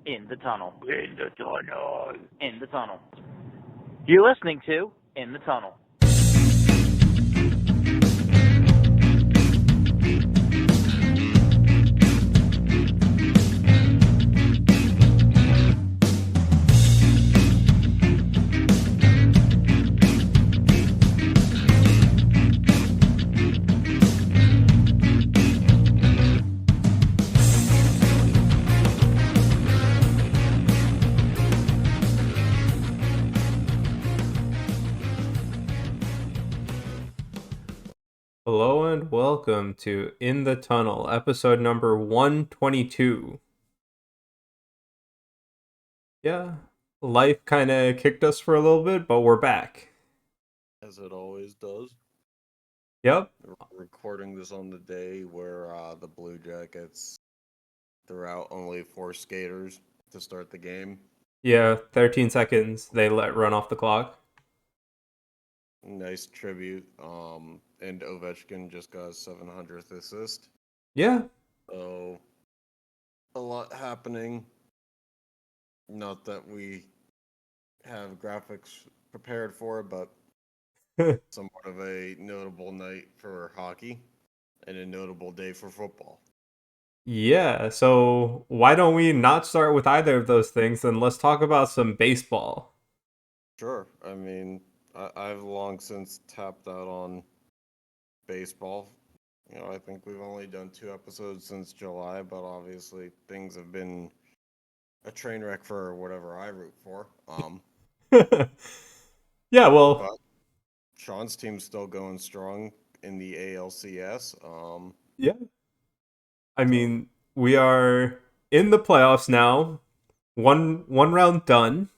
In the tunnel. In the tunnel. In the tunnel. You're listening to In the Tunnel. Hello and welcome to In the Tunnel, episode number 122. Yeah, life kind of kicked us for a little bit, but we're back. As it always does. Yep. We're recording this on the day where the Blue Jackets threw out only 4 skaters to start the game. Yeah, 13 seconds they let run off the clock. Nice tribute. And Ovechkin just got his 700th assist. Yeah. So, a lot happening. Not that we have graphics prepared for, but somewhat of a notable night for hockey and a notable day for football. Yeah, so why don't we not start with either of those things and let's talk about some baseball. Sure. I mean, I've long since tapped out on baseball. I think we've only done 2 episodes since July, but obviously things have been a train wreck for whatever I root for. Yeah, well, But Sean's team's still going strong in the ALCS. yeah. I mean, we are in the playoffs now. One round done.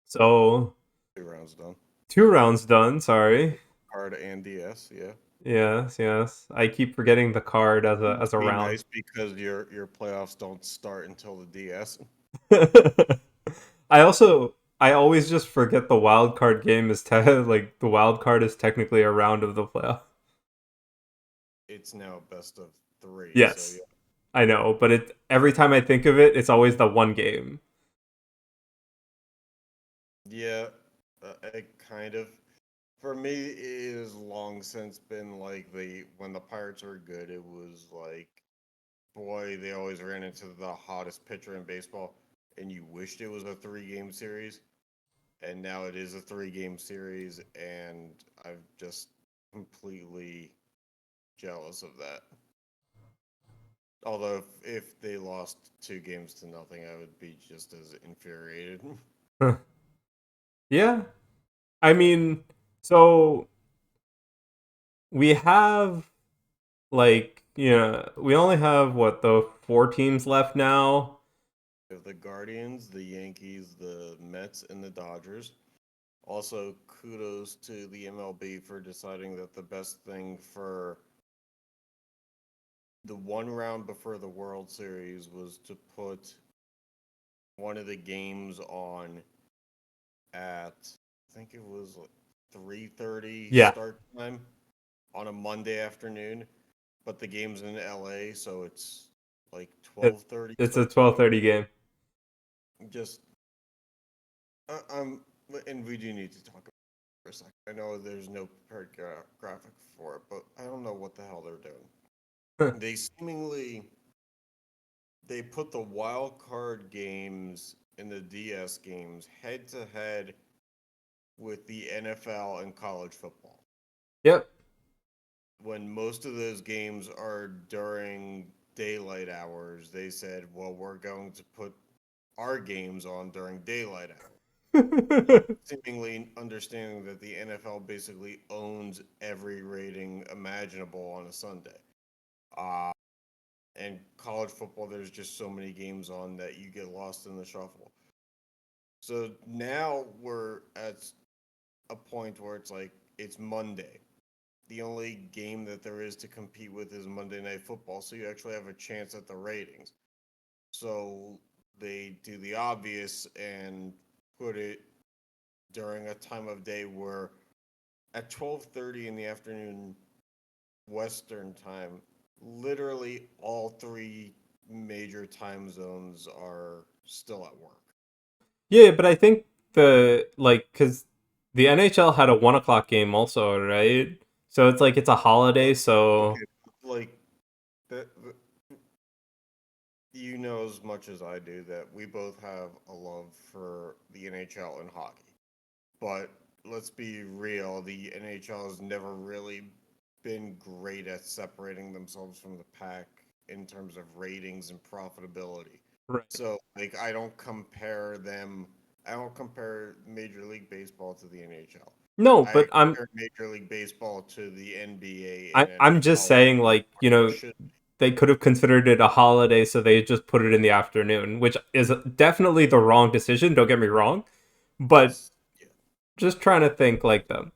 So 2 rounds done. 2 rounds done, sorry. Card and DS, yeah. Yes. I keep forgetting the card as a Be round. nice because your playoffs don't start until the DS. I always just forget the wild card game is like the wild card is technically a round of the playoff. It's now best of 3, so Yes. I know, but every time I think of it, it's always the one game. yeah. It kind of. For me, it has long since been like when the Pirates were good, it was like, boy, they always ran into the hottest pitcher in baseball, and you wished it was a 3-game series. And now it is a 3-game series, and I'm just completely jealous of that. Although if they lost 2 games to nothing, I would be just as infuriated. Yeah. I mean, so we have we only have the 4 teams left now. We have the Guardians, the Yankees, the Mets, and the Dodgers. Also, kudos to the MLB for deciding that the best thing for the one round before the World Series was to put one of the games on at, I think it was like 3:30 Yeah. start time on a Monday afternoon, but the game's in LA, so it's like 12:30 It's a start time. 12:30 game. Just, I'm, and we do need to talk about it for a second. I know there's no prepared graphic for it, but I don't know what the hell they're doing. They put the wild card games and the DS games head to head with the NFL and college football. Yep. When most of those games are during daylight hours, they said, well, we're going to put our games on during daylight hours. Seemingly understanding that the NFL basically owns every rating imaginable on a Sunday. And college football, there's just so many games on that you get lost in the shuffle. So now we're at a point where it's like, it's Monday. The only game that there is to compete with is Monday Night Football, so you actually have a chance at the ratings. So they do the obvious and put it during a time of day where at 12:30 in the afternoon Western time, literally all 3 major time zones are still at work. Yeah, but I think because the NHL had a 1 o'clock game also, right? So it's like it's a holiday, so Okay, like you know as much as I do that we both have a love for the NHL and hockey. But let's be real, the NHL has never really been great at separating themselves from the pack in terms of ratings and profitability. right. So, like, I don't compare Major League Baseball to the NHL. No, I but compare Major League Baseball to the NBA and I'm just NFL saying, and like, what they should be. they could have considered it a holiday, so they just put it in the afternoon, which is definitely the wrong decision, don't get me wrong, but Yeah, just trying to think like them.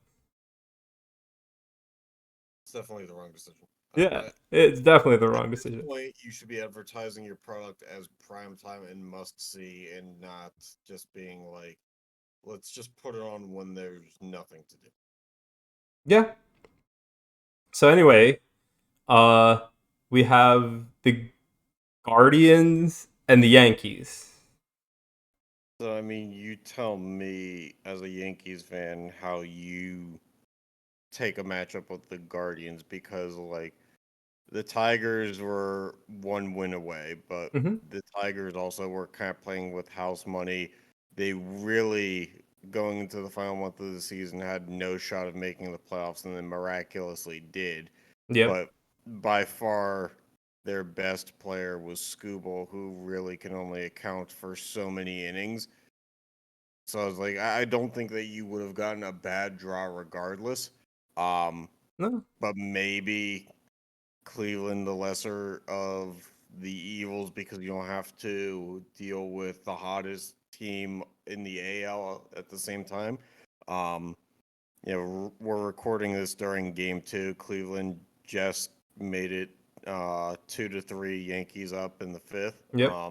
it's definitely the wrong decision. Yeah, it's definitely the At wrong this decision. point, you should be advertising your product as prime time and must see, and not just being like, let's just put it on when there's nothing to do. Yeah. So anyway, uh we have the Guardians and the Yankees. So, I mean, you tell me as a Yankees fan how you take a matchup with the Guardians because, like, the Tigers were one win away, but Mhm. the Tigers also were kind of playing with house money. They really, going into the final month of the season, had no shot of making the playoffs, and then miraculously did. Yep. But by far, their best player was Scooble, who really can only account for so many innings. So I was like, I don't think that you would have gotten a bad draw regardless. Um, No. but maybe Cleveland the lesser of the evils because you don't have to deal with the hottest team in the AL at the same time. Um, we're recording this during Game 2. Cleveland just made it 2-3 Yankees up in the fifth. Yep.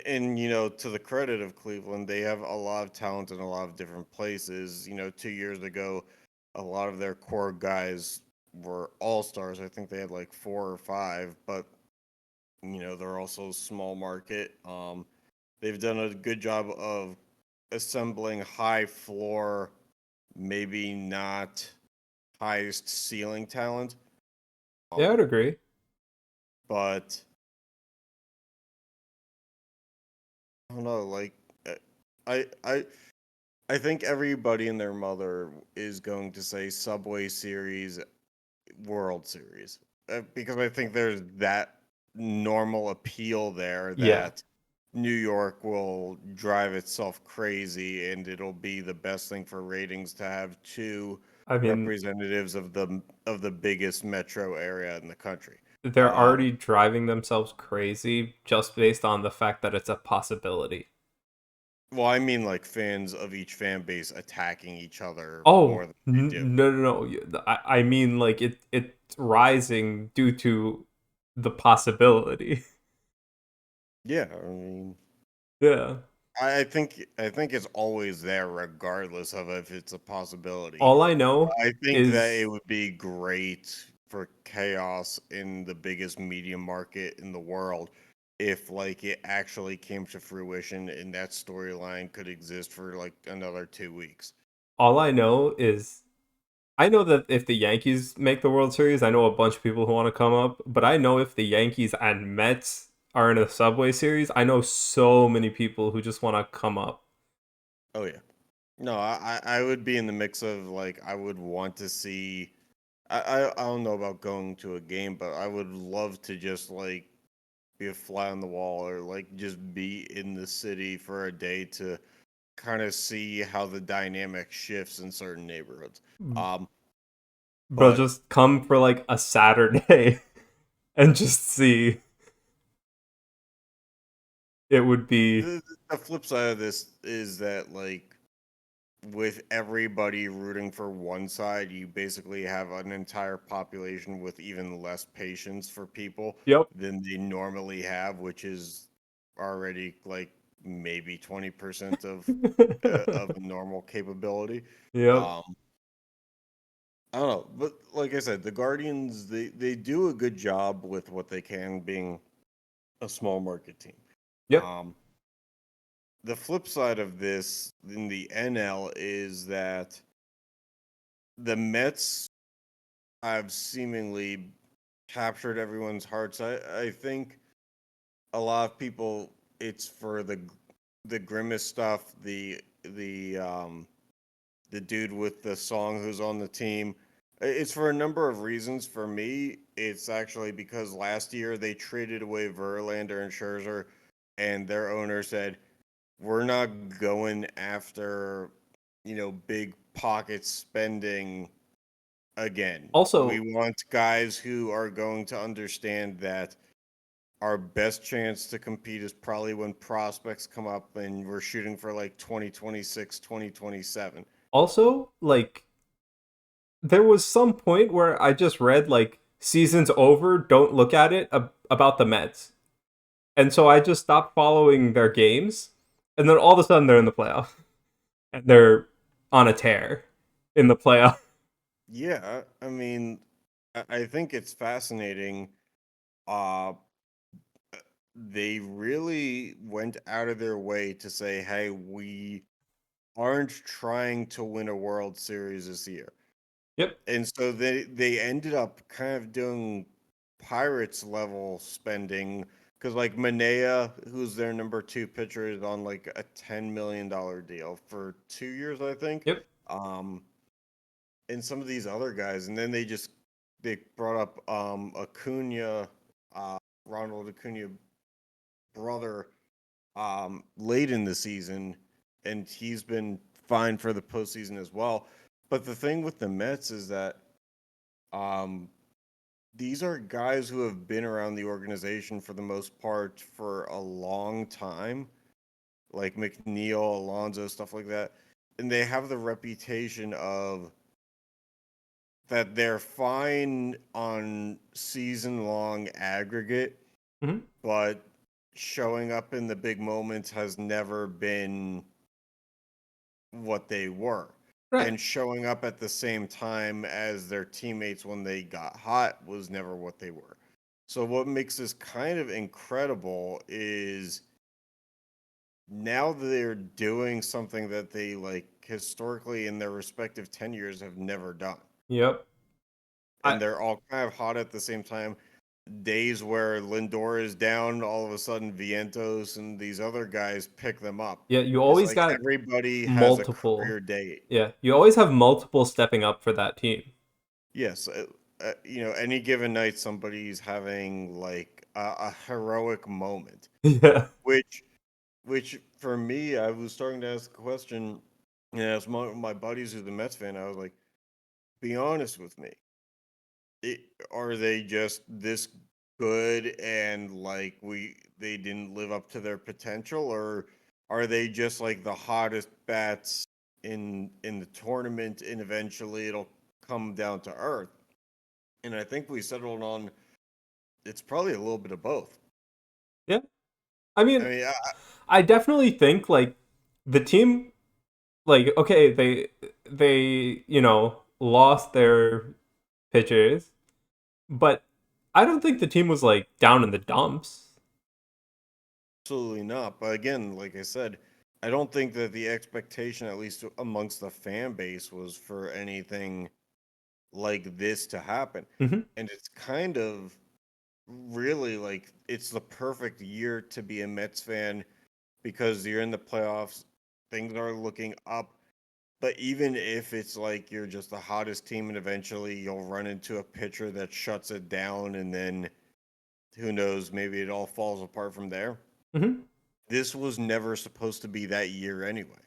And to the credit of Cleveland, they have a lot of talent in a lot of different places. 2 years ago, a lot of their core guys were all stars. I think they had like 4 or 5, but they're also small market. They've done a good job of assembling high floor, maybe not highest ceiling talent. Yeah, I'd Um, agree. but I don't know, like uh, I I think everybody and their mother is going to say Subway Series, World Series, because I think there's that normal appeal there Yeah. that New York will drive itself crazy, and it'll be the best thing for ratings to have two I mean, representatives of the biggest metro area in the country. they're Um, already driving themselves crazy just based on the fact that it's a possibility. well, I mean, like fans of each fan base attacking each other more Oh, than they do. no, no, no. I mean, like it's rising due to the possibility. Yeah, I mean, Yeah. I think it's always there, regardless of if it's a possibility. All I know I think that it is would be great for chaos in the biggest media market in the world if, like, it actually came to fruition and that storyline could exist for like another 2 weeks. all I know is I know that if the Yankees make the World Series, I know a bunch of people who want to come up, but I know if the Yankees and Mets are in a Subway Series, I know so many people who just want to come up. Oh yeah, no, I would be in the mix of, like, I would want to see. I don't know about going to a game, but I would love to just like be a fly on the wall or like just be in the city for a day to kind of see how the dynamic shifts in certain neighborhoods. Um, Bro, but just come for like a Saturday and just see. It would be the flip side of this is that, like, with everybody rooting for one side, you basically have an entire population with even less patience for people yep. than they normally have, which is already like maybe 20% of normal capability. Yep. Um, I don't know, but like I said, the Guardians they do a good job with what they can, being a small market team. Yep. Um, the flip side of this in the NL is that the Mets have seemingly captured everyone's hearts. I think a lot of people, it's for the grimace stuff, the dude with the song who's on the team. It's for a number of reasons. For me, it's actually because last year they traded away Verlander and Scherzer, and their owner said, "We're not going after, big pocket spending again. We Also, want guys who are going to understand that our best chance to compete is probably when prospects come up and we're shooting for like 2026, 2027." like there was some point where I just read like season's over, don't look at it about the Mets. And so I just stopped following their games, and then all of a sudden they're in the playoff. And they're on a tear in the playoff. Yeah, I mean, I think it's fascinating. Uh, they really went out of their way to say, "Hey, we aren't trying to win a World Series this year." Yep. And so they ended up kind of doing Pirates level spending, because like Manea, who's their number two pitcher, is on like a $10 million deal for 2 years, I think. Yep. Um, and some of these other guys, and then they brought up Acuna, uh, Ronald Acuna brother, late in the season, and he's been fine for the postseason as well. But the thing with the Mets is that um, these are guys who have been around the organization for the most part for a long time, like McNeil, Alonso, stuff like that. And they have the reputation of that they're fine on season long aggregate, Mm-hmm. but showing up in the big moments has never been what they were. Right. And showing up at the same time as their teammates when they got hot was never what they were. So what makes this kind of incredible is now they're doing something that they like historically in their respective tenures have never done. Yep. I And they're all kind of hot at the same time. Days where Lindor is down, all of a sudden Vientos and these other guys pick them up. Yeah, you It's always like got everybody has a multiple. career day. Yeah, you always have multiple stepping up for that team. Yes, any given night somebody's having like a heroic moment, Yeah. which, for me, I was starting to ask the question, and as my buddies who's the Mets fan, I was like, be honest with me, it, are they just this good and like they didn't live up to their potential, or are they just like the hottest bats in the tournament, and eventually it'll come down to earth? And I think we settled on it's probably a little bit of both. Yeah. I I mean, mean, I definitely think like the team like okay, they lost their pitchers, but I don't think the team was like down in the dumps. absolutely not. But again, like I said, I don't think that the expectation, at least amongst the fan base, was for anything like this to happen. Hmm. And it's kind of really like it's the perfect year to be a Mets fan because you're in the playoffs, things are looking up. But even if it's like you're just the hottest team and eventually you'll run into a pitcher that shuts it down, and then who knows, maybe it all falls apart from there. Hmm. This was never supposed to be that year anyway.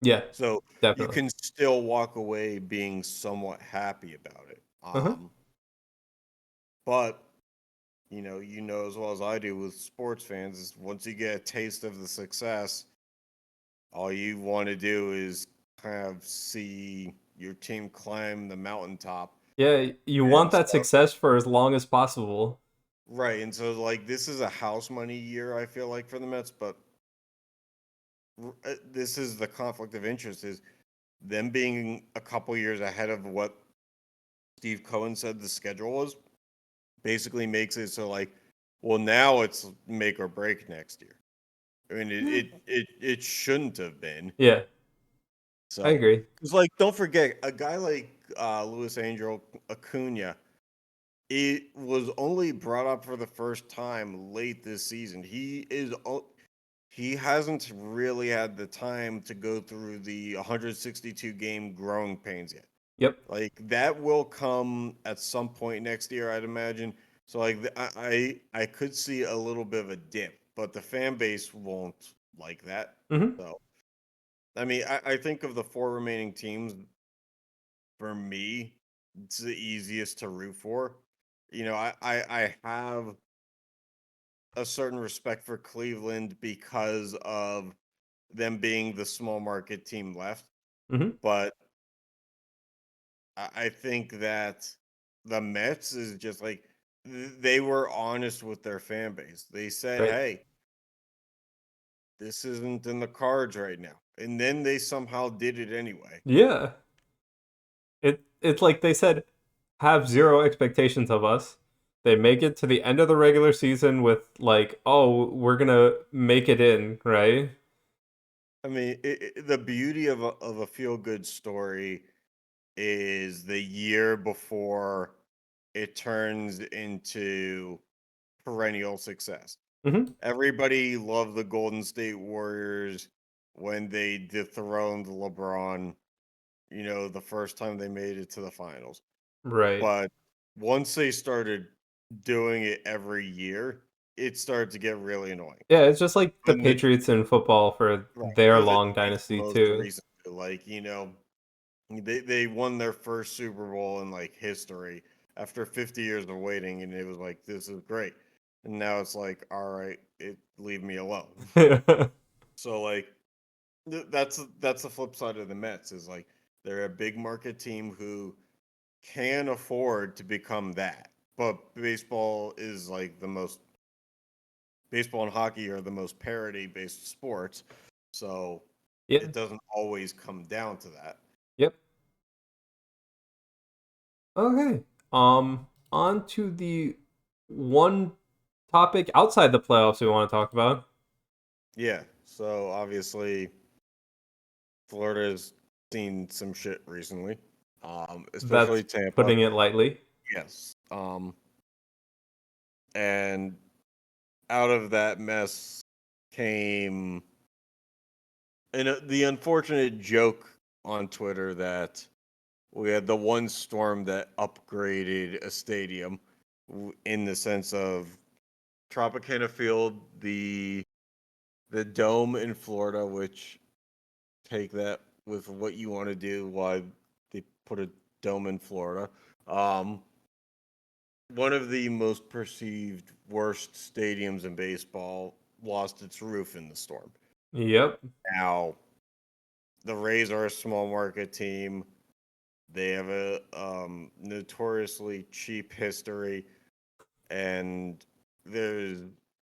Yeah, So you definitely. can still walk away being somewhat happy about it. Uh-huh. But you know as well as I do with sports fans is once you get a taste of the success, all you want to do is kind of see your team climb the mountaintop. Yeah, you want And that so, success for as long as possible. right, and so like this is a house money year, I feel like, for the Mets, but this is the conflict of interest, is them being a couple years ahead of what Steve Cohen said the schedule was, basically makes it so like, well, now it's make or break next year. I mean, it shouldn't have been. Yeah, I So, agree. because like, don't forget, a guy like Luis Angel Acuna, it was only brought up for the first time late this season. He hasn't really had the time to go through the 162 game growing pains yet. Yep. Like that will come at some point next year, I'd imagine. So like I could see a little bit of a dip, but the fan base won't like that. Hmm. So I mean, I think of the four remaining teams, for me, it's the easiest to root for. You know, I have a certain respect for Cleveland because of them being the small market team left. Hmm. But I think that the Mets is just like they were honest with their fan base. They said, Right. "Hey, this isn't in the cards right now," and then they somehow did it anyway. Yeah. It's like they said, have zero expectations of us. They make it to the end of the regular season with like, oh, we're gonna make it in, right? I mean, the beauty of a feel good story is the year before it turns into perennial success. Hmm. Everybody loved the Golden State Warriors when they dethroned LeBron, you know, the first time they made it to the finals. Right. But once they started doing it every year, it started to get really annoying. Yeah, it's just like the And the Patriots in football for right, their the long Chiefs dynasty most too. recent, like, you know, they won their first Super Bowl in like history after 50 years of waiting, and it was like this is great. And now it's like, all right, leave me alone. So like that's the flip side of the Mets is like they're a big market team who can afford to become that. But baseball and hockey are the most parity based sports. So Yeah. it doesn't always come down to that. Yep. Okay. On to the one topic outside the playoffs we want to talk about. Yeah. So obviously Florida's seen some shit recently. That's Especially Tampa. putting it lightly. Yes. And out of that mess came the unfortunate joke on Twitter that we had the one storm that upgraded a stadium in the sense of Tropicana Field, the dome in Florida, which take that with what you want to do, why they put a dome in Florida. Um, One of the most perceived worst stadiums in baseball lost its roof in the storm. Yep. Now, the Rays are a small market team. They have a notoriously cheap history, and there's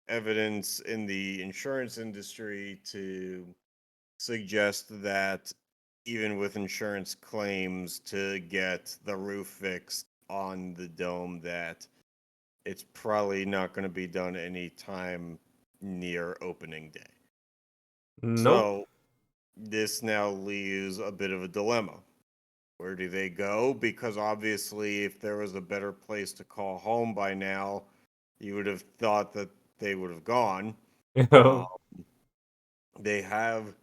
evidence in the insurance industry to suggest that even with insurance claims to get the roof fixed on the dome, that it's probably not going to be done anytime near opening day. Nope. So this now leaves a bit of a dilemma. Where do they go? Because obviously, if there was a better place to call home by now, you would have thought that they would have gone. You Uh, know? they have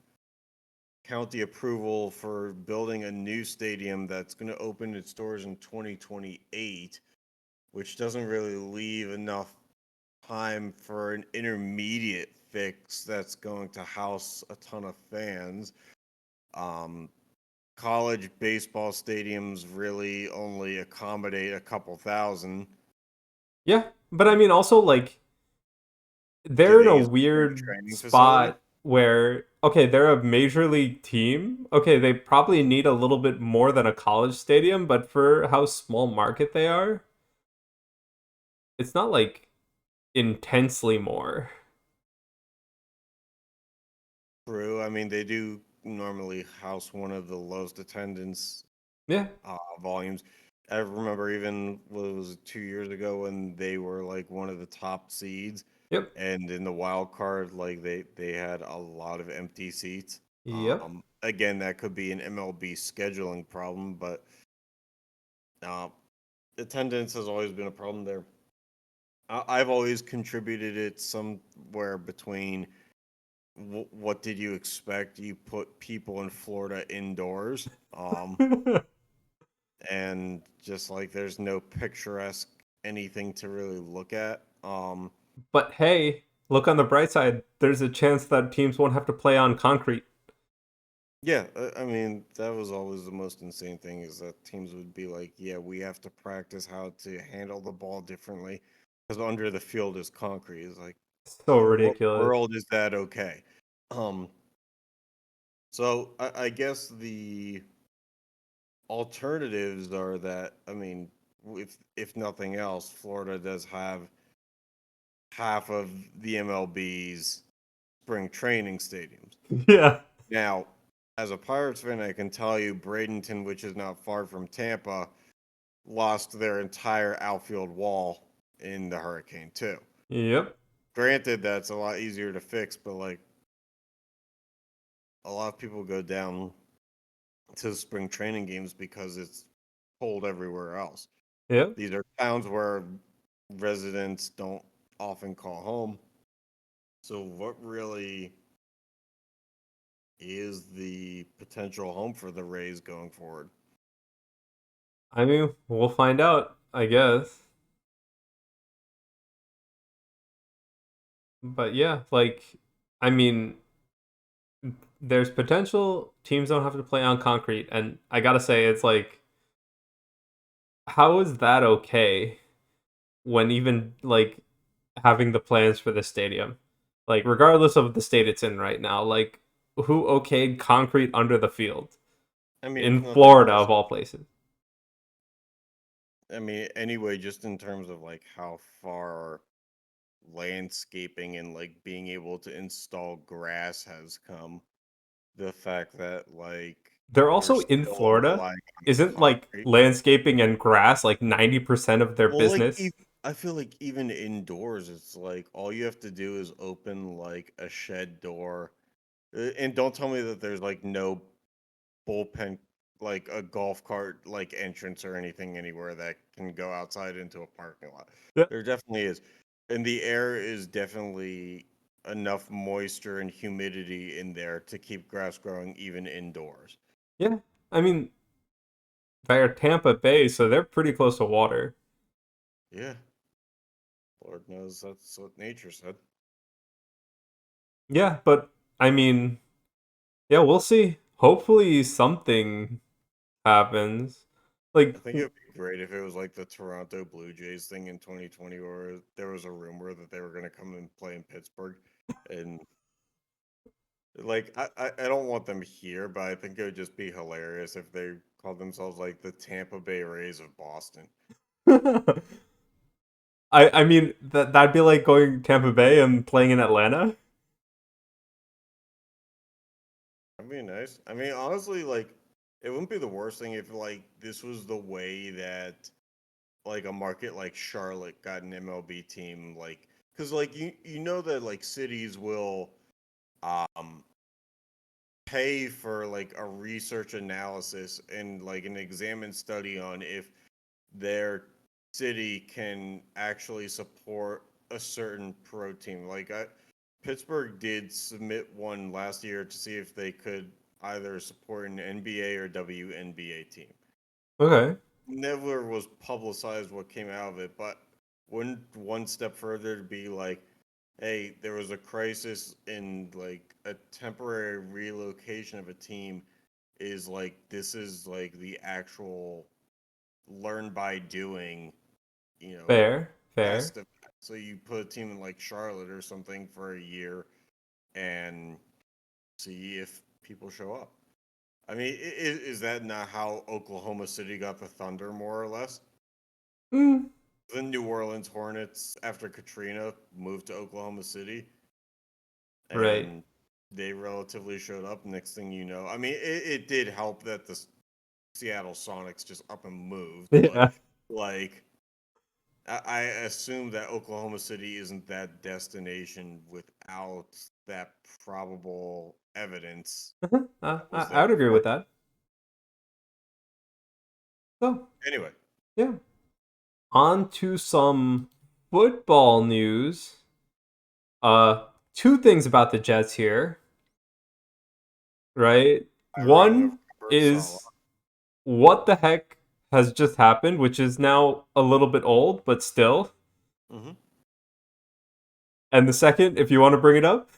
county approval for building a new stadium that's going to open its doors in 2028, which doesn't really leave enough time for an intermediate fix that's going to house a ton of fans. Um, College baseball stadiums really only accommodate a couple thousand. Yeah. But I mean also like Do they're in they a use it for a weird training facility? spot where okay, they're a major league team. Okay, they probably need a little bit more than a college stadium, but for how small market they are, it's not like intensely more. True. I mean, they do normally house one of the lowest attendance Yeah. volumes. I remember even what was it, 2 years ago when they were like one of the top seeds, Yep. and in the wild card, like they had a lot of empty seats. Yep. Again, that could be an MLB scheduling problem, but uh, attendance has always been a problem there. I've always contributed it somewhere between what did you expect? You put people in Florida indoors, and just like there's no picturesque anything to really look at. But hey, look on the bright side. There's a chance that teams won't have to play on concrete. Yeah, I mean that was always the most insane thing is that teams would be like, "Yeah, we have to practice how to handle the ball differently because under the field is concrete." It's like, So in what ridiculous. world is that okay? Um, so I guess the alternatives are that I mean, if nothing else, Florida does have half of the MLB's spring training stadiums. Yeah. Now, as a Pirates fan, I can tell you Bradenton, which is not far from Tampa, lost their entire outfield wall in the hurricane too. Yep. Granted, that's a lot easier to fix, but like a lot of people go down to spring training games because it's cold everywhere else. Yep. These are towns where residents don't often call home. So, what really is the potential home for the Rays going forward? I mean, we'll find out, I guess. But yeah, like, I mean, there's potential teams don't have to play on concrete, and I gotta say, it's like, how is that okay when even like having the plans for the stadium, like regardless of the state it's in right now, like who okayed concrete under the field I mean, if in nothing Florida else, of all places? I mean, anyway, just in terms of like how far landscaping and like being able to install grass has come, the fact that like They're we're also in still Florida. relying on Isn't like concrete. landscaping and grass like 90% of their Well, like business? I feel like even indoors, it's like all you have to do is open like a shed door, and don't tell me that there's like no bullpen, like a golf cart like entrance or anything anywhere that can go outside into a parking lot. Yeah. There definitely is. And the air is definitely enough moisture and humidity in there to keep grass growing even indoors. Yeah. I mean, they're Tampa Bay, so they're pretty close to water. Yeah, Lord knows that's what nature said. Yeah, but I mean, yeah, we'll see. Hopefully something happens. I Like, think it would be great if it was like the Toronto Blue Jays thing in 2020 where there was a rumor that they were going to come and play in Pittsburgh. And like, I don't want them here, but I think it would just be hilarious if they called themselves like the Tampa Bay Rays of Boston. I mean that'd be like going Tampa Bay and playing in Atlanta. That'd be nice. I mean, honestly, like, it wouldn't be the worst thing if like this was the way that like a market like Charlotte got an MLB team, like, because like you know that like cities will um pay for like a research analysis and like an examined study on if their city can actually support a certain pro team. Pittsburgh did submit one last year to see if they could either support an NBA or WNBA team. Okay. Never was publicized what came out of it, but went one step further to be like, hey, there was a crisis in like a temporary relocation of a team is like this is like the actual learn by doing, you know, Fair. Fair. test of so you put a team in like Charlotte or something for a year and see if people show up. I mean, is that not how Oklahoma City got the Thunder, more or less? Mm, The New Orleans Hornets, after Katrina, moved to Oklahoma City, right. and they relatively showed up. Next thing you know, I mean, it did help that Seattle Sonics just up and moved. Yeah. But like, I assume that Oklahoma City isn't that destination without that probable evidence that was I there would agree before. with that. So, Anyway, yeah. On to some football news. Two things about the Jets here, right? hiring of One Robert Saleh. is what the heck has just happened, which is now a little bit old, but still. Mm-hmm. And the second, if you want to bring it up.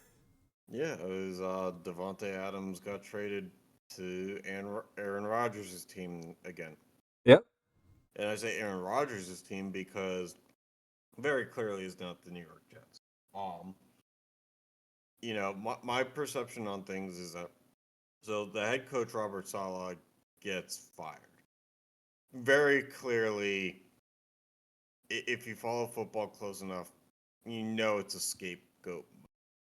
Yeah, it was Davante Adams got traded to Aaron Rodgers' team again. Yep. And I say Aaron Rodgers' team because very clearly is not the New York Jets. Um, my perception on things is that so the head coach Robert Saleh gets fired. Very clearly, if you follow football close enough, you know it's a scapegoat.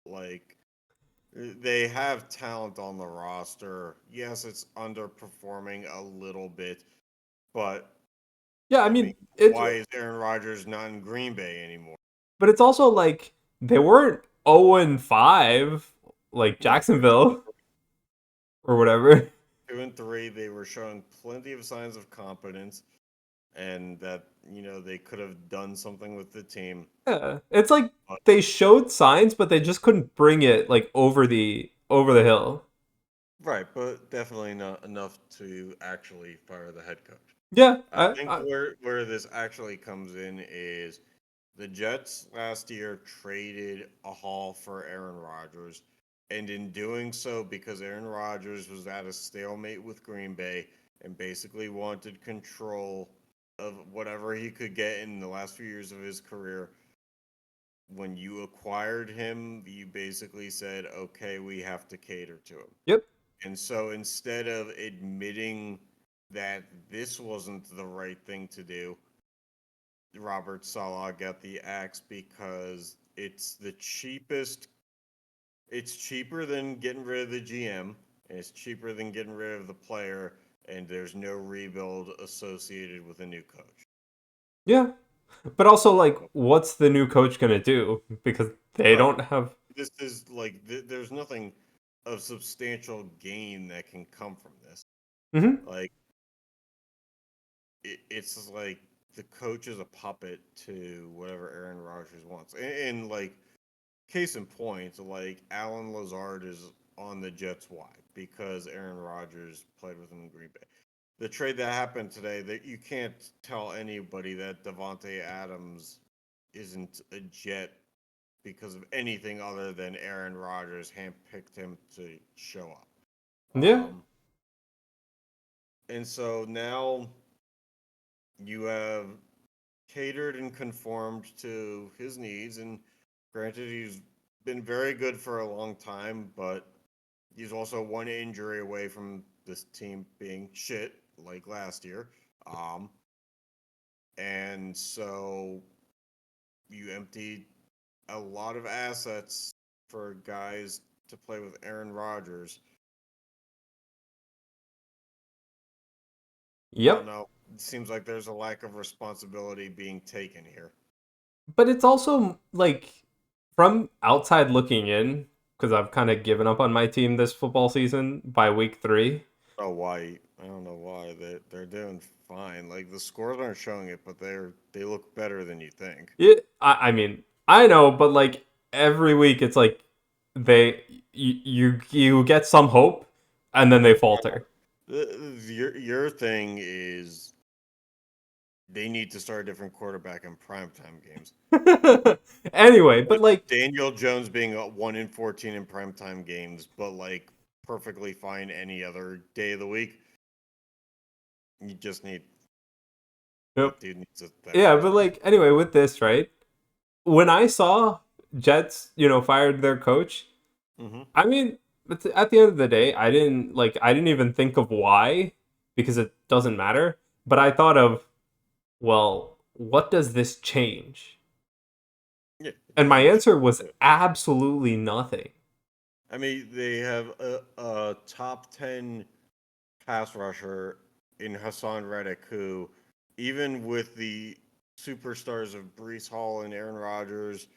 Like they have talent on the roster. Yes, it's underperforming a little bit, but Yeah, I I mean, mean, it's why is Aaron Rodgers not in Green Bay anymore? but it's also like they weren't 0-5 like No, they're two and Jacksonville or whatever. 2 and 3. They were showing plenty of signs of competence, and that they could have done something with the team. Yeah. It's like But they showed signs, but they just couldn't bring it like over the hill. right, but definitely not enough to actually fire the head coach. Yeah, I think where this actually comes in is the Jets last year traded a haul for Aaron Rodgers, and in doing so, because Aaron Rodgers was at a stalemate with Green Bay and basically wanted control of whatever he could get in the last few years of his career, when you acquired him, you basically said, okay, we have to cater to him. yep. And so instead of admitting that this wasn't the right thing to do, Robert Saleh got the axe because it's the cheapest. It's cheaper than getting rid of the GM, and it's cheaper than getting rid of the player, and there's no rebuild associated with a new coach. Yeah. But also like what's the new coach going to do because they Right. don't have This is like there's nothing of substantial gain that can come from this. Mhm. Like it's like the coach is a puppet to whatever Aaron Rodgers wants, and like case in point, like Alan Lazard is on the Jets. Why? Because Aaron Rodgers played with him in Green Bay. The trade that happened today, that you can't tell anybody that Davante Adams isn't a Jet because of anything other than Aaron Rodgers handpicked him to show up. Yeah. And so now you have catered and conformed to his needs. And granted, he's been very good for a long time, but he's also one injury away from this team being shit like last year. Um, and so you emptied a lot of assets for guys to play with Aaron Rodgers. I don't Yep. know. It seems like there's a lack of responsibility being taken here. But it's also like from outside looking in because I've kind of given up on my team this football season by week 3. Oh, why? I don't know why they're doing fine. Like the scores aren't showing it, but they look better than you think. I mean, I know, but like every week it's like you get some hope and then they falter. Your thing is they need to start a different quarterback in primetime games. Anyway, but With like Daniel Jones being a 1 in 14 in primetime games, but like perfectly fine any other day of the week. You just need yep. that dude needs a Yeah, therapist. but like anyway, with this, right? When I saw Jets, fired their coach, Mm-hmm. I mean, at the end of the day, I didn't even think of why because it doesn't matter. But I thought of, well, what does this change? Yeah, it And my doesn't answer was change. absolutely nothing. I mean, they have a top 10 pass rusher in Hassan Reddick, who, even with the superstars of Brees Hall and Aaron Rodgers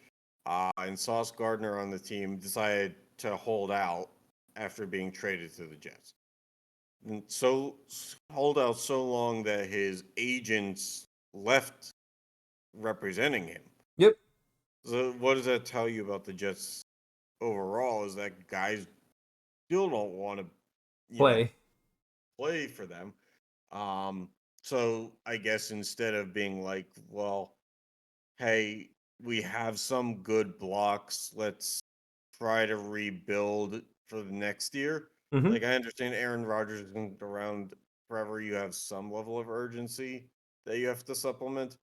and Sauce Gardner on the team, decided to hold out after being traded to the Jets. And so hold out so long that his agents left representing him. Yep. So what does that tell you about the Jets overall? Is that guys still don't want to, Play. play for them. So I guess instead of being like, well, hey, we have some good blocks, let's try to rebuild for the next year. Mm-hmm. Like I understand Aaron Rodgers isn't around forever. You have some level of urgency that you have to supplement,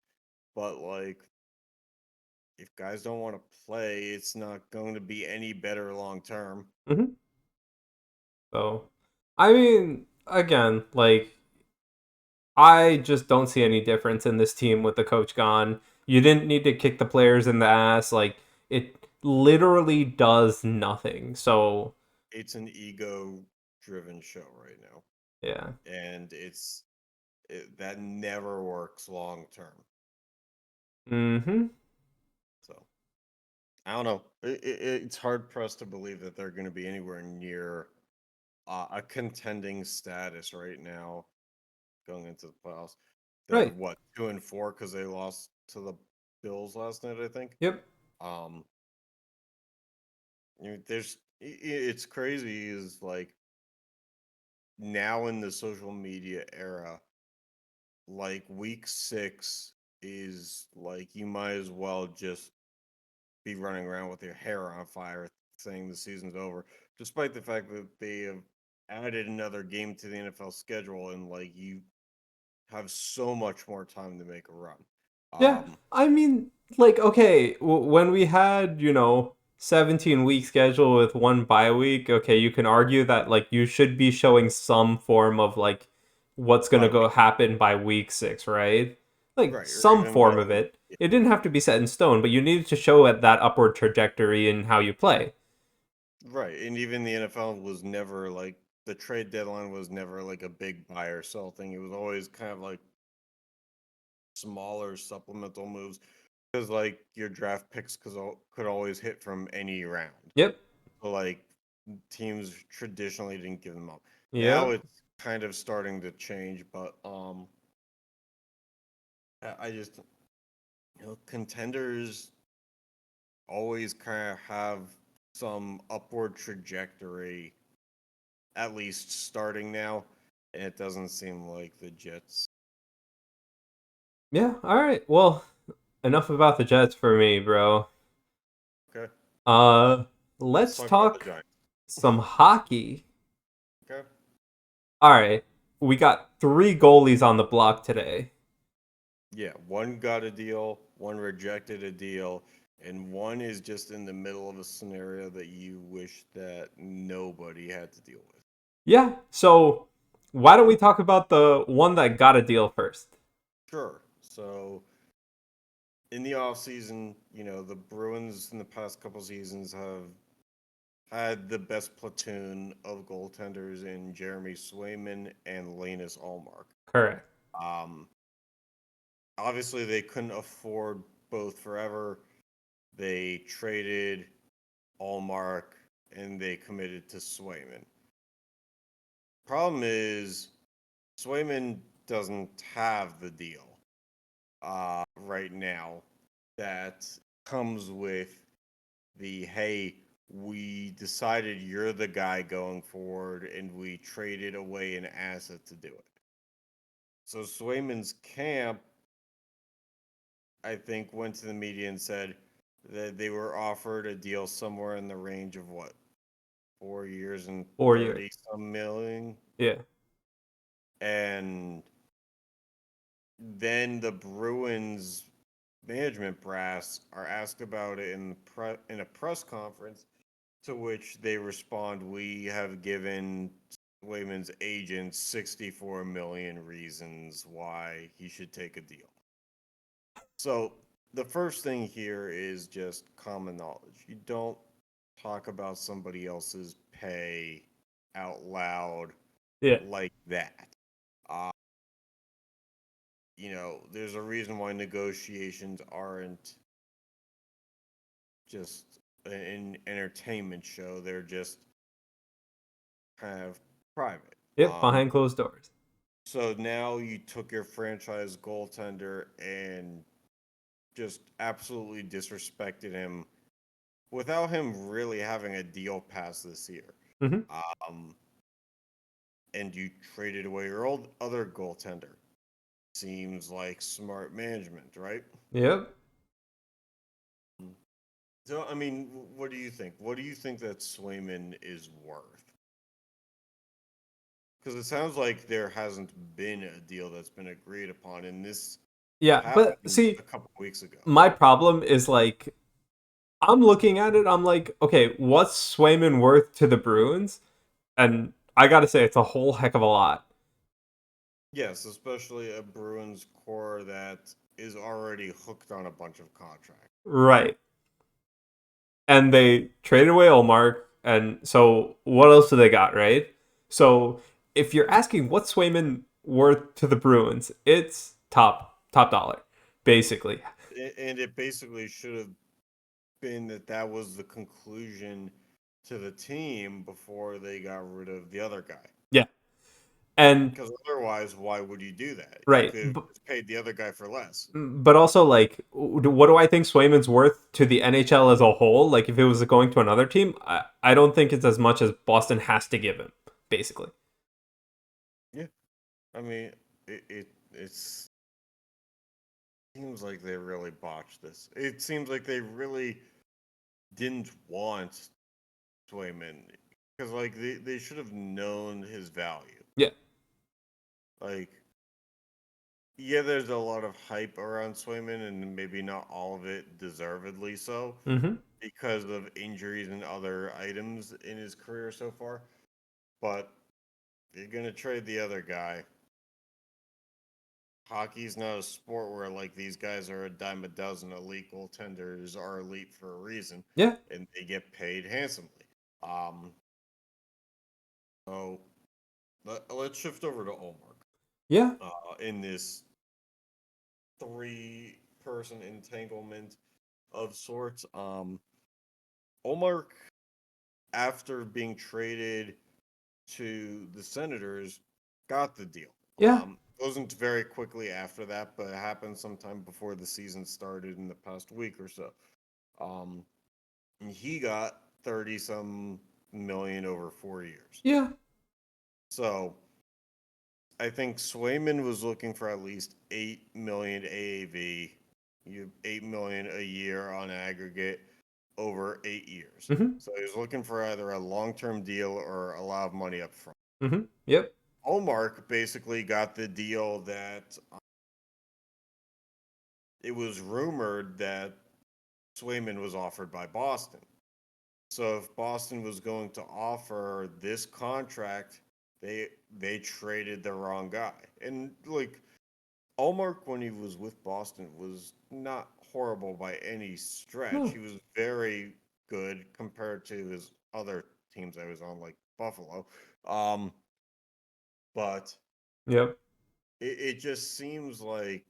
but like if guys don't want to play, it's not going to be any better long term. Mm-hmm. So, I mean, again, like, I just don't see any difference in this team with the coach gone. You didn't need to kick the players in the ass. Like, it literally does nothing. So, It's an ego driven show right now. yeah. And that never works long term. Mm-hmm. So I don't know. It's hard pressed to believe that they're going to be anywhere near a contending status right now going into the playoffs. They're Right. what 2-4 because they lost to the Bills last night, I think. Yep. Um, it's crazy. Is like now in the social media era, like week 6 is like you might as well just be running around with your hair on fire saying the season's over, despite the fact that they have added another game to the NFL schedule and like you have so much more time to make a run. Yeah. I mean, like, okay, when we had, 17-week schedule with one bye week, okay, you can argue that, like, you should be showing some form of, like, what's going to by go week, happen by week 6, right? Like, right, or some even by form of like it. It didn't have to be set in stone, but you needed to show at that upward trajectory in how you play. right, and even the NFL was never like the trade deadline was never like a big buy or sell thing. It was always kind of like smaller supplemental moves because like your draft picks could always hit from any round. Yep. So like teams traditionally didn't give them up. Now Yep. it's kind of starting to change, but I just contenders always kind of have some upward trajectory, at least starting now. And it doesn't seem like the Jets. Yeah. All right. Well, enough about the Jets for me, bro. Okay, Uh, let's let's talk about the talk Giants. some hockey. Okay. All right. We got 3 goalies on the block today. Yeah, one got a deal, one rejected a deal, and one is just in the middle of a scenario that you wish that nobody had to deal with. Yeah. So, why don't we talk about the one that got a deal first? Sure. So in the off season, the Bruins in the past couple seasons have had the best platoon of goaltenders in Jeremy Swayman and Linus Ullmark. Correct. Um, Obviously, they couldn't afford both forever. They traded Ullmark and they committed to Swayman. Problem is, Swayman doesn't have the deal right now that comes with the hey, we decided you're the guy going forward and we traded away an asset to do it. So Swayman's camp, I think, went to the media and said that they were offered a deal somewhere in the range of what, 4 years and 4 years. 30 some million. Yeah. And then the Bruins management brass are asked about it in a press conference, to which they respond, "We have given Wayman's agent 64 million reasons why he should take a deal." So the first thing here is just common knowledge. You don't talk about somebody else's pay out loud Yeah. like that. there's a reason why negotiations aren't just an entertainment show. They're just kind of private. Yep, behind closed doors. So now you took your franchise goaltender and just absolutely disrespected him without him really having a deal past this year. Mm-hmm. Um, and you traded away your old other goaltender. Seems like smart management, right? Yep. So, I mean, what do you think? What do you think that Swayman is worth? Because it sounds like there hasn't been a deal that's been agreed upon, and this Yeah, but happened see, a couple weeks ago. my problem is like I'm looking at it, I'm like, okay, what's Swayman worth to the Bruins? And I gotta say, it's a whole heck of a lot. Yes, especially a Bruins core that is already hooked on a bunch of contracts. Right. And they traded away Ullmark, and so what else do they got, right? So if you're asking what's Swayman worth to the Bruins, it's top dollar, basically. And it basically should have been that was the conclusion to the team before they got rid of the other guy. Yeah. And Because otherwise, why would you do that? You right. could have just paid the other guy for less. But also, like, what do I think Swayman's worth to the NHL as a whole? Like, if it was going to another team, I don't think it's as much as Boston has to give him, basically. Yeah, I mean, it's seems like they really botched this. It seems like they really didn't want Swayman because like they should have known his value. Yeah. Like, yeah, there's a lot of hype around Swayman, and maybe not all of it deservedly so Mm-hmm. because of injuries and other items in his career so far. But you're gonna trade the other guy. Hockey's not a sport where like these guys are a dime a dozen. Elite goaltenders are elite for a reason, Yeah. and they get paid handsomely. Um, so let's shift over to Ullmark. Yeah. In this three-person entanglement of sorts, Ullmark, after being traded to the Senators, got the deal. Yeah. Wasn't very quickly after that, but it happened sometime before the season started in the past week or so. Um, and he got 30 some million over 4 years. Yeah. So I think Swayman was looking for at least 8 million AAV. You have 8 million a year on aggregate over 8 years. Mm-hmm. So he was looking for either a long-term deal or a lot of money up front. Mm-hmm. Yep. Ullmark basically got the deal that it was rumored that Swayman was offered by Boston. So if Boston was going to offer this contract, they traded the wrong guy. And like Ullmark, when he was with Boston, was not horrible by any stretch. No. He was very good compared to his other teams I was on, like Buffalo. Um, but Yep. it just seems like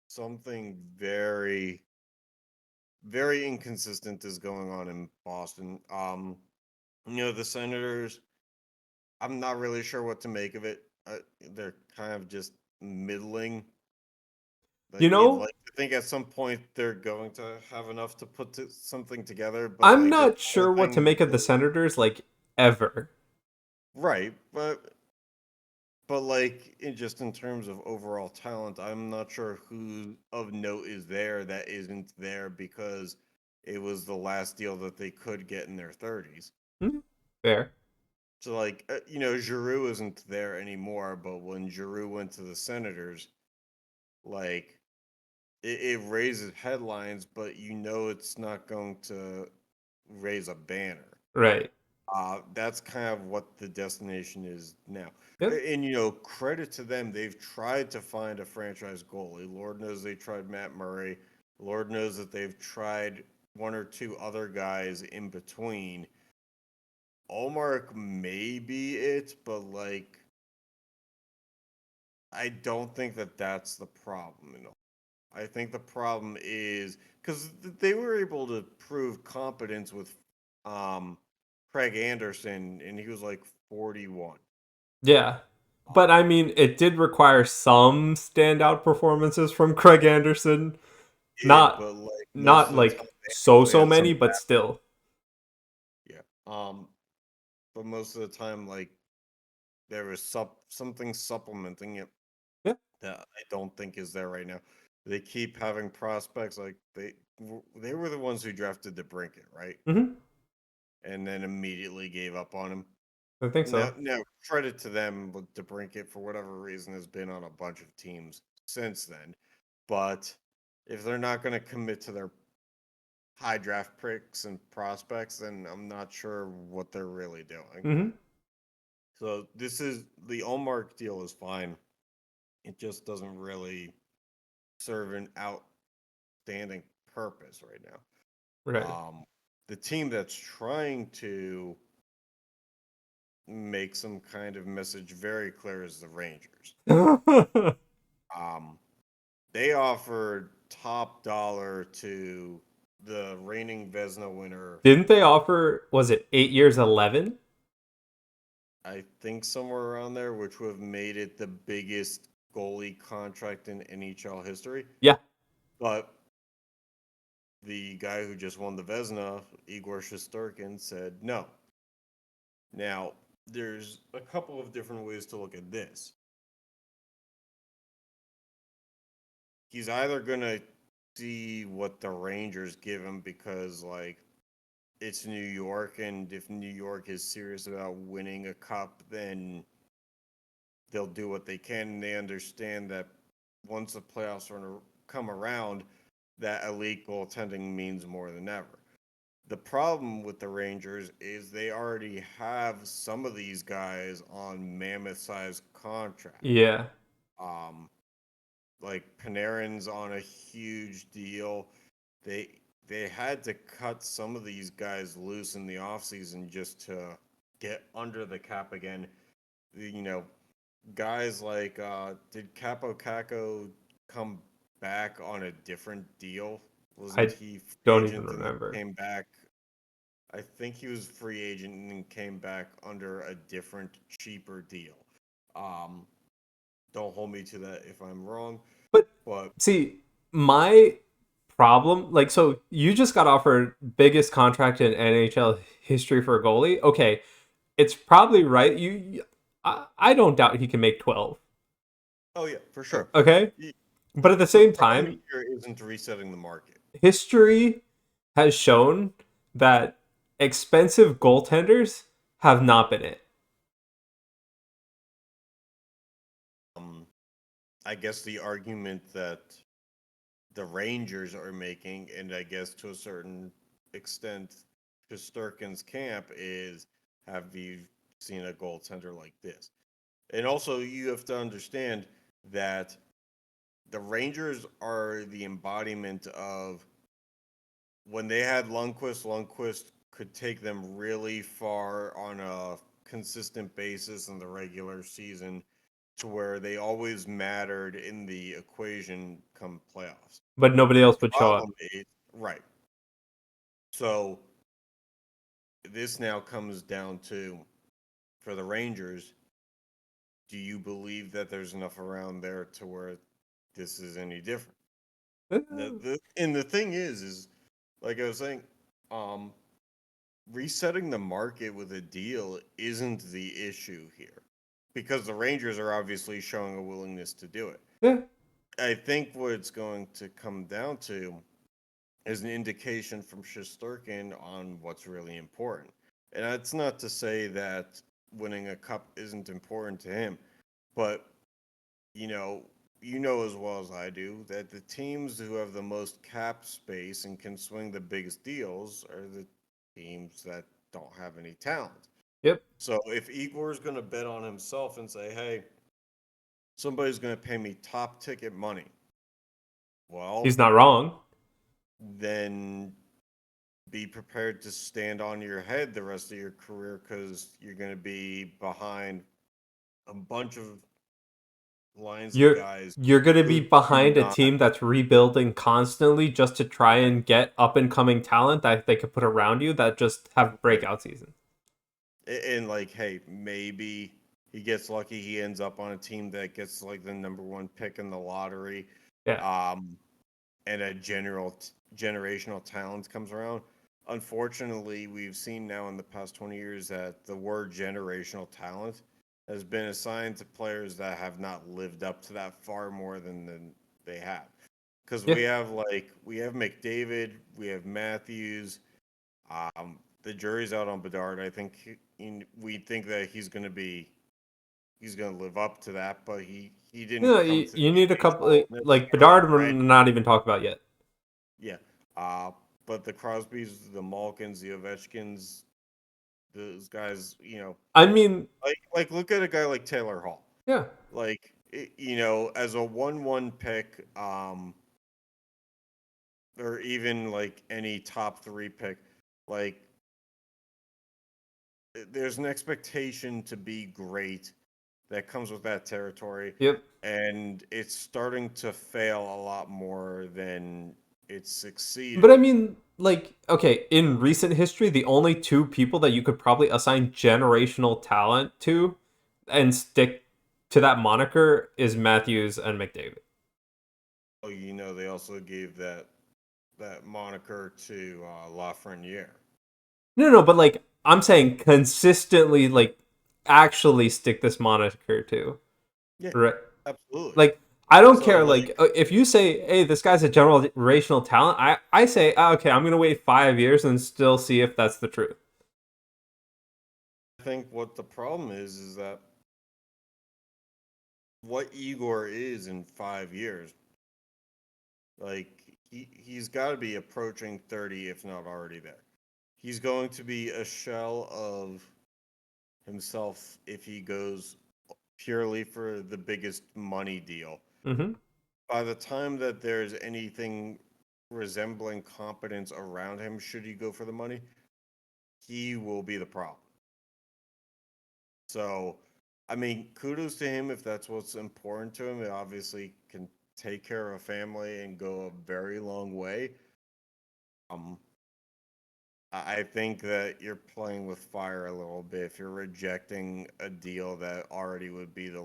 something very, very inconsistent is going on in Boston. The Senators, I'm not really sure what to make of it. They're kind of just middling. You Like you'd know, like to think at some point they're going to have enough to put something together, but I'm like this not whole sure what to thing, make of the Senators, like, ever. right? But like just in terms of overall talent, I'm not sure who of note is there that isn't there because it was the last deal that they could get in their 30s. Hmm. Fair. So like Giroux isn't there anymore, but when Giroux went to the Senators, like it raises headlines, but it's not going to raise a banner. Right. That's kind of what the destination is now. Yep. And credit to them, they've tried to find a franchise goalie. Lord knows they tried Matt Murray. Lord knows that they've tried one or two other guys in between. Ullmark may be it, but like I don't think that that's the problem. I think the problem is because they were able to prove competence with um, Craig Anderson, and he was like 41. Yeah. Um, But I mean, it did require some standout performances from Craig Anderson. Not but like most not of the time, like they so actually had some. many, but still. Yeah. But most of the time, like there was something supplementing it Yeah. that I don't think is there right now. They keep having prospects like they were the ones who drafted DeBrincat, right? Hmm. And then immediately gave up on him. I think Now, so. now credit to them, but DeBrincat for whatever reason has been on a bunch of teams since then. But if they're not going to commit to their high draft picks and prospects, then I'm not sure what they're really doing. Hmm. So this is the Ullmark deal is fine. It just doesn't really serve an outstanding purpose right now. Right. The team that's trying to make some kind of message very clear is the Rangers. Um, they offered top dollar to the reigning Vezina winner. Didn't they offer, was it 8 years, 11? I think somewhere around there, which would have made it the biggest goalie contract in NHL history. Yeah. But the guy who just won the Vezina, Igor Shesterkin, said no. Now, there's a couple of different ways to look at this. He's either going to see what the Rangers give him because, like, it's New York, and if New York is serious about winning a cup, then they'll do what they can, and they understand that once the playoffs are to come around, that elite goaltending means more than ever. The problem with the Rangers is they already have some of these guys on mammoth-sized contracts. Yeah. Um, like Panarin's on a huge deal. They had to cut some of these guys loose in the offseason just to get under the cap again. You know, guys like did Capo Caco come back on a different deal? Wasn't I he free don't even agent and then remember. came back? I think he was free agent and then came back under a different, cheaper deal. Um, don't hold me to that if I'm wrong, But but see, my problem, like, so you just got offered biggest contract in NHL history for a goalie. Okay, it's probably right. I don't doubt he can make 12. oh yeah, for sure. Okay, Y- but at the The same problem time, here isn't resetting the market. history has shown that expensive goaltenders have not been it. Um, I guess the argument that the Rangers are making, and I guess to a certain extent, Shesterkin's camp is, have you seen a goaltender like this? And also, you have to understand that the Rangers are the embodiment of when they had Lundqvist. Lundqvist could take them really far on a consistent basis in the regular season to where they always mattered in the equation come playoffs. But nobody The else would show up. problem is, right. So this now comes down to, for the Rangers, do you believe that there's enough around there to where this is any different? And the thing is like I was saying, um, resetting the market with a deal isn't the issue here because the Rangers are obviously showing a willingness to do it. Yeah. I think what it's going to come down to is an indication from Shesterkin on what's really important. And that's not to say that winning a cup isn't important to him, but you know, you know as well as I do that the teams who have the most cap space and can swing the biggest deals are the teams that don't have any talent. Yep. So if Igor's going to bet on himself and say, "Hey, somebody's going to pay me top ticket money," He's well, not wrong. then be prepared to stand on your head the rest of your career because you're going to be behind a bunch of lines of You're guys you're gonna who be do behind a not. team that's rebuilding constantly just to try and get up and coming talent that they could put around you that just have Yeah. breakout seasons. And like, hey, maybe he gets lucky. He ends up on a team that gets like the number one pick in the lottery, Yeah. um, and a generational talent comes around. Unfortunately, we've seen now in the past 20 years that the word generational talent has been assigned to players that have not lived up to that far more than they have. Because Yeah. we have McDavid, we have Matthews. The jury's out on Bedard. I think we think that he's going to live up to that, but he You know, didn't come you, to the you need a couple NHL like necessarily Bedard. We're ready. not even talked about yet. Yeah. Uh, but the Crosbys, the Malkins, the Ovechkins, those guys, I mean, like look at a guy like Taylor Hall. yeah. Like as a 1-1 pick, or even like any top 3 pick, like there's an expectation to be great that comes with that territory, Yep. and it's starting to fail a lot more than it's But I succeeding. mean, like, okay, in recent history, the only two people that you could probably assign generational talent to and stick to that moniker is Matthews and McDavid. Oh, they also gave that moniker to Lafreniere. No, but like, I'm saying consistently, like, actually stick this moniker to. Yeah, Right? absolutely. Like, I don't So care. like Like, if you say, "Hey, this guy's a generational talent," I say, "Okay, I'm gonna wait 5 years and still see if that's the truth." I think what the problem is that what Igor is in 5 years, like he's got to be approaching 30, if not already there. He's going to be a shell of himself if he goes purely for the biggest money deal. Mm-hmm. By the time that there's anything resembling competence around him, should he go for the money, he will be the problem. So, I mean, kudos to him if that's what's important to him. It obviously can take care of a family and go a very long way. Um, I think that you're playing with fire a little bit if you're rejecting a deal that already would be the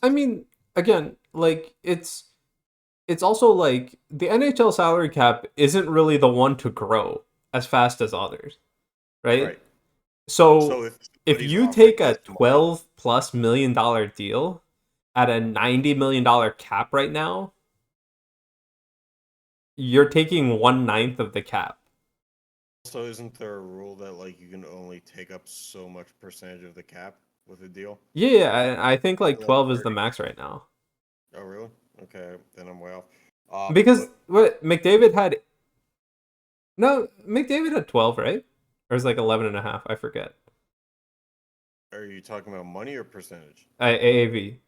I largest. mean, again, like it's also like the NHL salary cap isn't really the one to grow as fast as others, right? Right. So So if if somebody's you offering take a this money, $12+ million deal at a $90 million cap right now, you're taking 1/9 of the cap. also isn't there a rule that like you can only take up so much percentage of the cap with a deal? Yeah, I think like Like 12 is the 30? max right now. Oh, really? Okay, then I'm way off. Because But what McDavid had no, McDavid had 12, right? Or is like 11 and a half, I forget. are you talking about money or percentage? AAV.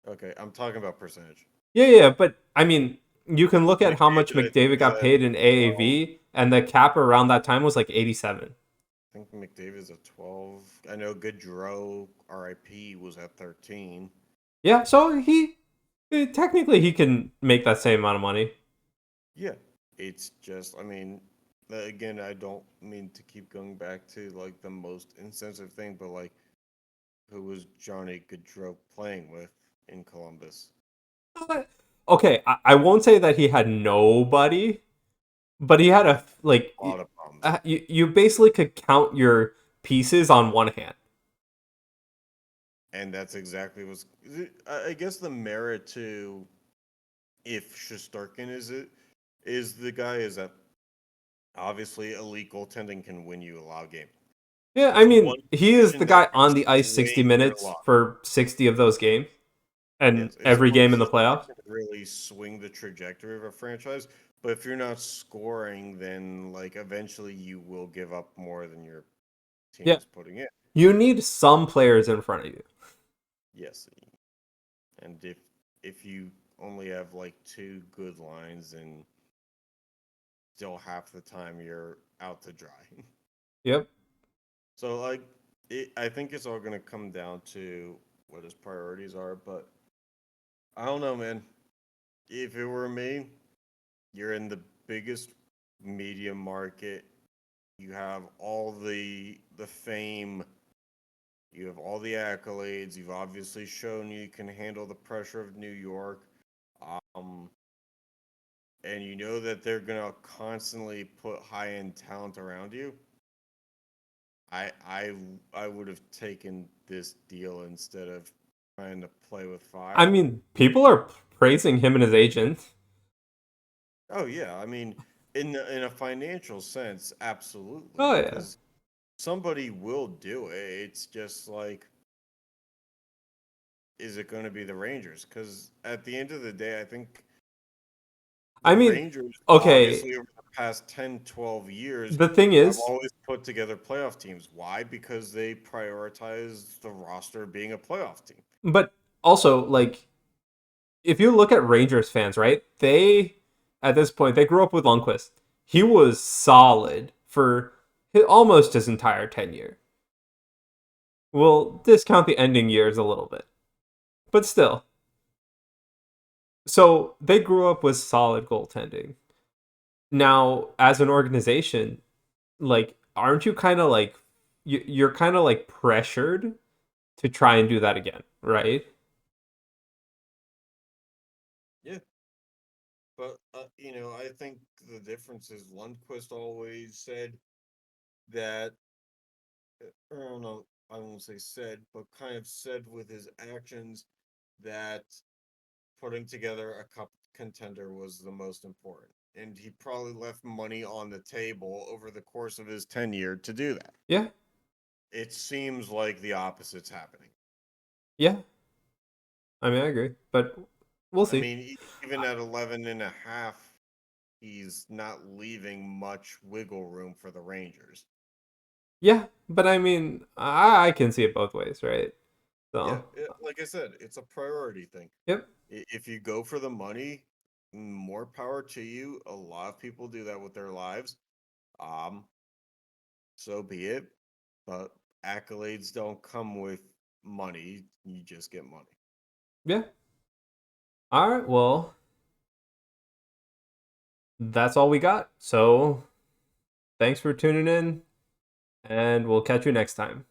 Okay, I'm talking about percentage. Yeah, but I mean, you can look at how much McDavid, I think, McDavid is got at paid in 12. AAV, and the cap around that time was like 87. I think McDavid's at 12. I know Gaudreau, RIP, was at 13. Yeah, so technically he can make that same amount of money. Yeah, it's just, I mean, again, I don't mean to keep going back to like the most insensitive thing, but like, who was Johnny Gaudreau playing with in Columbus? Okay, I won't say that he had nobody, but he had a like A lot of problems. you basically could count your pieces on one hand. And that's exactly what's, I guess the merit to if Shesterkin is the guy is that obviously elite goaltending can win you a lot of games. Yeah, I It's mean, one he is the position that guy can on the ice 60 swing your minutes luck. for 60 of those games and Yes, it's every one game in the position playoffs. that can really swing the trajectory of a franchise. But if you're not scoring, then like eventually you will give up more than your team Yeah, is putting in. you need some players in front of you. Yes, and if you only have like 2 good lines, and still half the time you're out to dry. Yep. So like, I think it's all going to come down to what his priorities are. But I don't know, man. If it were me, you're in the biggest media market. You have all the fame. You have all the accolades. You've obviously shown you can handle the pressure of New York. Um, and you know that they're gonna constantly put high end talent around you. I I I would have taken this deal instead of trying to play with I fire. mean, people are praising him and his agent. Oh yeah, I mean, in a financial sense, Oh absolutely, yeah. because somebody will do it. It's just like, is it going to be the Rangers? Because at the end of the day, I think I the mean, Rangers, okay, obviously over the past 10, 12 years, the thing have is, always put together playoff teams. Why? Because they prioritize the roster being a playoff team. but also like if you look at Rangers fans, right? They at this point they grew up with Lundqvist. He was solid for almost his entire tenure. We'll discount the ending years a little bit, but still. So they grew up with solid goaltending. Now, as an organization, like, aren't you kind of like you're kind of like pressured to try and do that again, right? Yeah, but I think the difference is Lundqvist always said that, I don't know, I won't say said, but kind of said with his actions that putting together a cup contender was the most important. And he probably left money on the table over the course of his tenure to do that. Yeah, It seems like the opposite's happening. yeah. I mean, I agree, but we'll I see. mean, even at 11 and a half, he's not leaving much wiggle room for the Rangers. Yeah, but I mean, I can see it both ways, right? Yeah, So, like I said, it's a priority thing. yep, If you go for the money, more power to you. A lot of people do that with their lives. Um, so be it. But accolades don't come with money. You just get money. yeah. All right, well, that's all we got. So, thanks for tuning in, and we'll catch you next time.